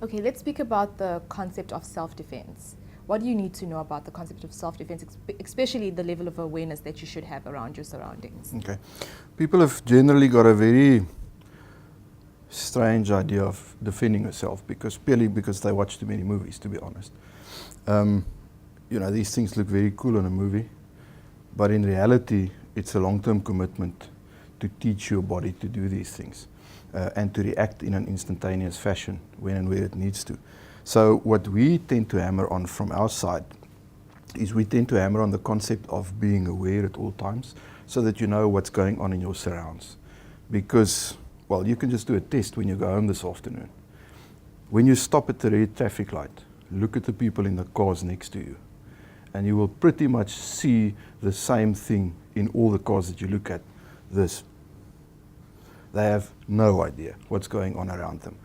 Okay, let's speak about the concept of self-defense. What do you need to know about the concept of self-defense, especially the level of awareness that you should have around your surroundings? Okay. People have generally got a very strange idea of defending yourself purely because they watch too many movies, to be honest. These things look very cool in a movie, but in reality, it's a long-term commitment to teach your body to do these things and to react in an instantaneous fashion when and where it needs to. So what we tend to hammer on from our side is we tend to hammer on the concept of being aware at all times so that you know what's going on in your surrounds. Because, well, you can just do a test when you go home this afternoon. When you stop at the red traffic light, look at the people in the cars next to you, and you will pretty much see the same thing in all the cars that you look at. They have no idea what's going on around them.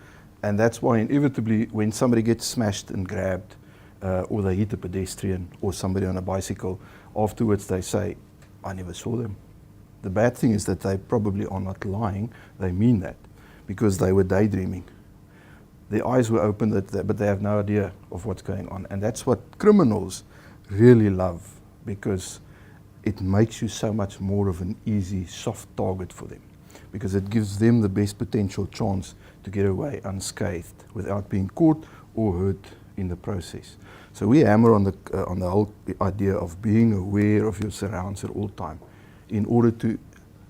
And that's why inevitably when somebody gets smashed and grabbed, or they hit a pedestrian or somebody on a bicycle, afterwards they say, I never saw them. The bad thing is that they probably are not lying, they mean that, because they were daydreaming. Their eyes were open, but they have no idea of what's going on. And that's what criminals really love, because it makes you so much more of an easy, soft target for them, because it gives them the best potential chance to get away unscathed without being caught or hurt in the process. So we hammer on the whole idea of being aware of your surrounds at all time in order to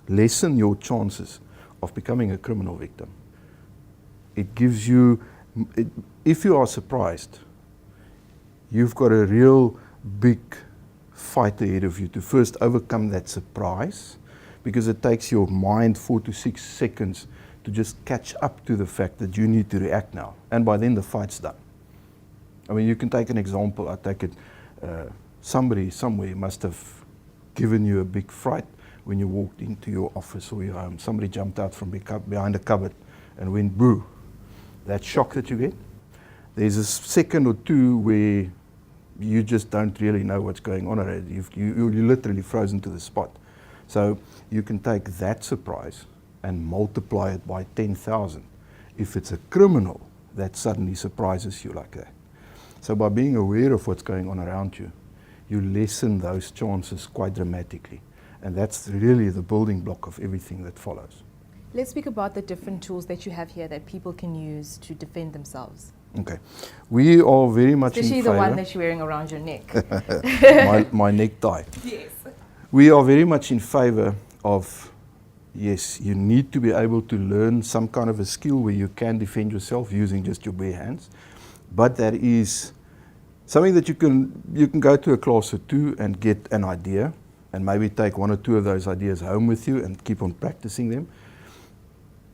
lessen your chances of becoming a criminal victim. It gives you, if you are surprised, you've got a real big fight ahead of you to first overcome that surprise, because it takes your mind 4 to 6 seconds to just catch up to the fact that you need to react now. And by then the fight's done. I mean, you can take an example. I take it, somebody somewhere must have given you a big fright when you walked into your office or your home. Somebody jumped out from behind a cupboard and went boo. That shock that you get, there's a second or two where you just don't really know what's going on already. You're literally frozen to the spot. So you can take that surprise and multiply it by 10,000 if it's a criminal that suddenly surprises you like that. So by being aware of what's going on around you, you lessen those chances quite dramatically. And that's really the building block of everything that follows. Let's speak about the different tools that you have here that people can use to defend themselves. Okay. We are very much Especially in the favor. one that you're wearing around your neck. my necktie. Yes. We are very much in favor of, yes, you need to be able to learn some kind of a skill where you can defend yourself using just your bare hands. But that is something that you can go to a class or two and get an idea, and maybe take 1 or 2 of those ideas home with you and keep on practicing them.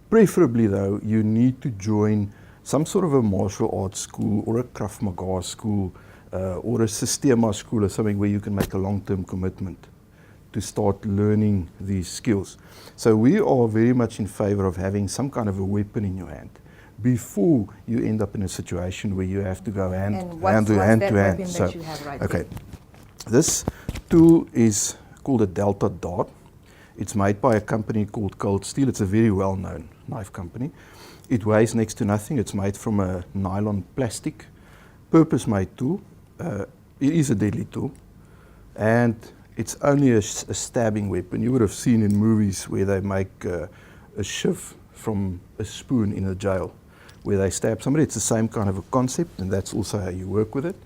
Preferably though, you need to join some sort of a martial arts school or a Krav Maga school or a Systema school or something where you can make a long-term commitment to start learning these skills. So we are very much in favor of having some kind of a weapon in your hand before you end up in a situation where you have to go hand to hand. So, that you have right okay, there? This tool is called a Delta Dart. It's made by a company called Cold Steel. It's a very well-known knife company. It weighs next to nothing. It's made from a nylon plastic, purpose-made tool. It is a deadly tool, and it's only a stabbing weapon. You would have seen in movies where they make a shiv from a spoon in a jail, where they stab somebody. It's the same kind of a concept, and that's also how you work with it.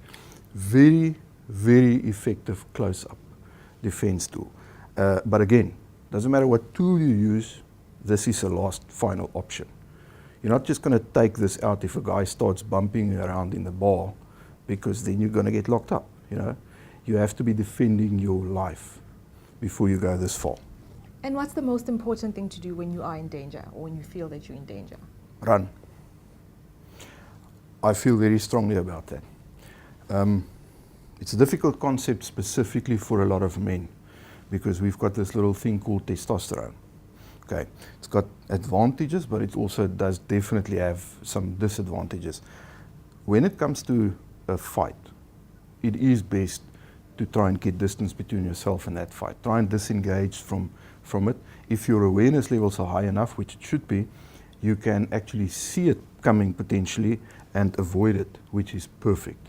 Very, very effective close-up defense tool. But again, doesn't matter what tool you use, this is a last final option. You're not just going to take this out if a guy starts bumping around in the bar, because then you're going to get locked up, you know. You have to be defending your life before you go this far. And what's the most important thing to do when you are in danger, or when you feel that you're in danger? Run. I feel very strongly about that. It's a difficult concept specifically for a lot of men, because we've got this little thing called testosterone. Okay, it's got advantages, but it also does definitely have some disadvantages. When it comes to a fight, it is best to try and get distance between yourself and that fight. Try and disengage from it. If your awareness levels are high enough, which it should be, you can actually see it coming potentially and avoid it, which is perfect.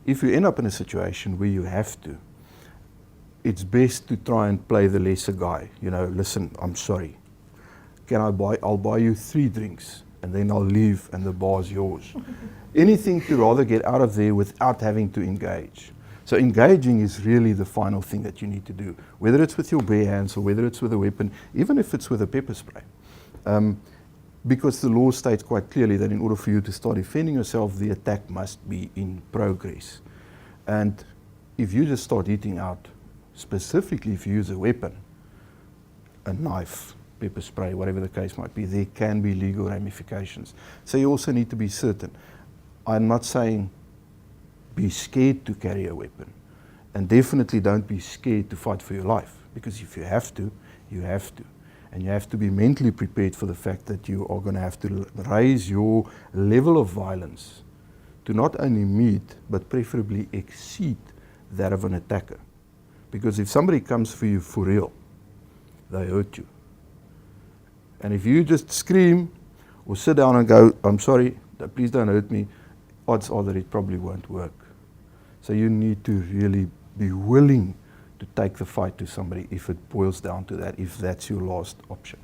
If you end up in a situation where you have to, it's best to try and play the lesser guy. You know, listen, I'm sorry. I'll buy you 3 drinks and then I'll leave and the bar's yours. Anything to rather get out of there without having to engage. So engaging is really the final thing that you need to do, whether it's with your bare hands or whether it's with a weapon, even if it's with a pepper spray. Because the law states quite clearly that in order for you to start defending yourself, the attack must be in progress. And if you just start eating out, specifically if you use a weapon, a knife, pepper spray, whatever the case might be, there can be legal ramifications. So you also need to be certain. I'm not saying be scared to carry a weapon. And definitely don't be scared to fight for your life. Because if you have to, you have to. And you have to be mentally prepared for the fact that you are going to have to raise your level of violence to not only meet, but preferably exceed that of an attacker. Because if somebody comes for you for real, they hurt you. And if you just scream or sit down and go, I'm sorry, please don't hurt me, odds are that it probably won't work. So you need to really be willing to take the fight to somebody if it boils down to that, if that's your last option.